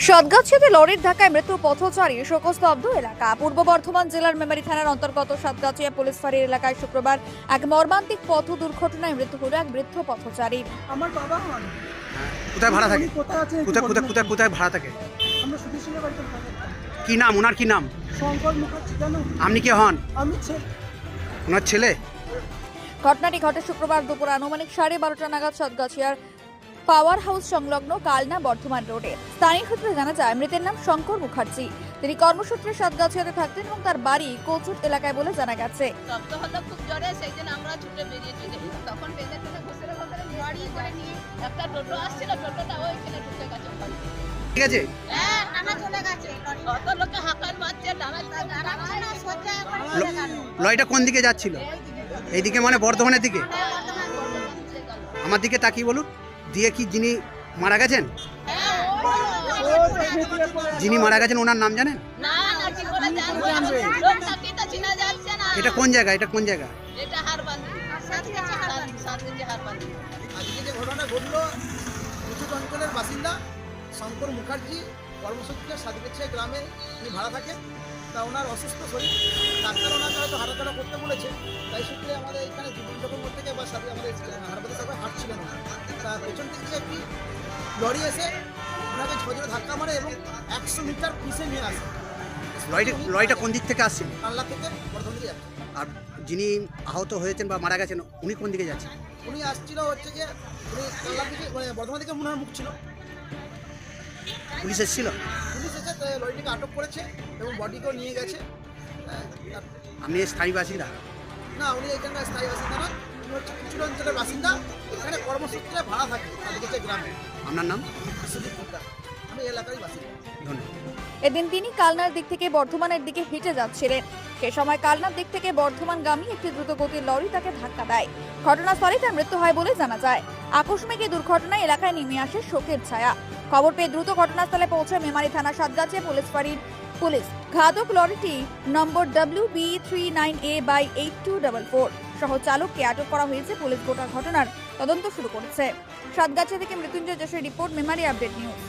সাতগাছিয়াতে লরির ধাক্কায় মৃত্যু পথচারী, শোকস্তব্ধ এলাকা। পূর্ব বর্ধমান জেলার মেমারি থানার অন্তর্গত সাতগাছিয়া পুলিশ ফাঁড়ির এলাকায় শুক্রবার এক মর্মান্তিক পথ দুর্ঘটনায় মৃত্যু হল এক বৃদ্ধ পথচারীর। আমার বাবা হন। কোথায় ভাড়া থাকে? কোথায় আছে? কোথায় ভাড়া থাকে? আমরা সুধীর বাড়িতে ভাড়া থাকি। কি নাম ওনার? কি নাম? শঙ্কর মুখার্জি। জানো? আপনি কে হন? আমি ছেলে। ওনার ছেলে? ঘটনাটি ঘটে শুক্রবার দুপুর আনুমানিক 12:30 নাগাদ সাতগাছিয়ার পাওয়ার হাউস সংলগ্ন কালনা বর্ধমান রোডে। স্থানীয় সূত্রে জানা যায়, মৃতের নাম শঙ্কর মুখার্জি। তিনি কর্মসূত্রে সাতগাছিয়াতে থাকতেন এবং তার বাড়ি কোচুট এলাকায় বলে জানা গেছে। শব্দ হলো খুব জোরে, সেই জন্য আমরা ছুটে বেরিয়েছি। তখন বেঁধে টেনে ঘুষের গাড়ি করে নিয়ে একটা টোটো আসছিল, টোটোটা ওইখানে ঢুকে গেছে। ঠিক আছে, হ্যাঁ, টানা চলে গেছে। কত লোকে হাঁকার মারছে, টানা সোজা একবার চলে গেল। লরিটা কোন দিকে যাচ্ছিল? এইদিকে, মানে বর্ধমানের দিকে? আমার দিকে তাকিয়ে বলুন। দিয়ে কি যিনি মারা গেছেন, যিনি মারা গেছেন ওনার নাম জানেন? না না, কি করে জানবে? লোকটাকে তো চেনা যাচ্ছে না। এটা কোন জায়গা? এটা কোন জায়গা? এটা হারবান্দি, সাতগেছে হারবান্দি। আজকে যে ঘটনা ঘটলো, উঁচু অঞ্চলের বাসিন্দা শঙ্কর মুখার্জি কর্মসূত্রে সাতগেছিয়া গ্রামে তিনি ভাড়া থাকেন। তা ওনার অসুস্থ শরীর, ডাক্তার ওনাকে হয়তো হাঁটাচলা করতে বলেছে। তাই সূত্রে আমাদের এখানে জীবনযাপন থেকে বা সাথে আমাদের হাসপাতাল সবাই হাঁটছিলেন ওনার। তা পেছন থেকে একটি লরি এসে ওনাকে ঝড়ে ধাক্কা মারে এবং 100 মিটার পিছিয়ে নিয়ে আসে। লরিটা কোন দিক থেকে আসছিল? কাল্লা থেকে বর্ধমান দিকে যাচ্ছে। আর যিনি আহত হয়েছেন বা মারা গেছেন উনি কোন দিকে যাচ্ছেন? উনি আসছিল হচ্ছে যে উনি কাল্লার দিকে, মানে বর্ধমান দিকে মনে হয় মুখ ছিল। পুলিশ এসেছিল? পুলিশ এসে লরিটিকে আটক করেছে এবং বডিকেও নিয়ে গেছে। আপনি স্থায়ী বাসিন্দা? না, উনি এখানকার স্থায়ী বাসিন্দা নয়, উনি হচ্ছে কুচুর অঞ্চলের বাসিন্দা। এখানে কর্মসূত্রে ভাড়া থাকে সাতগেছিয়া গ্রামে। আপনার নাম? সুদীপ গুপ্তা। আমি এই এলাকারই বাসিন্দা। ধন্যবাদ। এদিন তিনি কালনার দিক থেকে বর্ধমানের দিকে হেঁটে যাচ্ছিলেন। সে সময় কালনার দিক থেকে বর্ধমানগামী একটি দ্রুতগতির লরি তাকে ধাক্কা দেয়। ঘটনাস্থলে তার মৃত্যু হয় বলে জানা যায়। আকস্মিক এই দুর্ঘটনায় এলাকায় নেমে আসে শোকের ছায়া। খবর পেয়ে দ্রুত ঘটনাস্থলে পৌঁছে মেমারি থানা সাতগাছিয়া পুলিশ ফাঁড়ির পুলিশ ঘাতক লরিটি নম্বর WB39A/8244 সহ চালককে আটক করা হয়েছে। পুলিশ গোটা ঘটনার তদন্ত শুরু করেছে। সাতগাছিয়া থেকে মৃত্যুঞ্জয় যশের রিপোর্ট, মেমারি আপডেট নিউজ।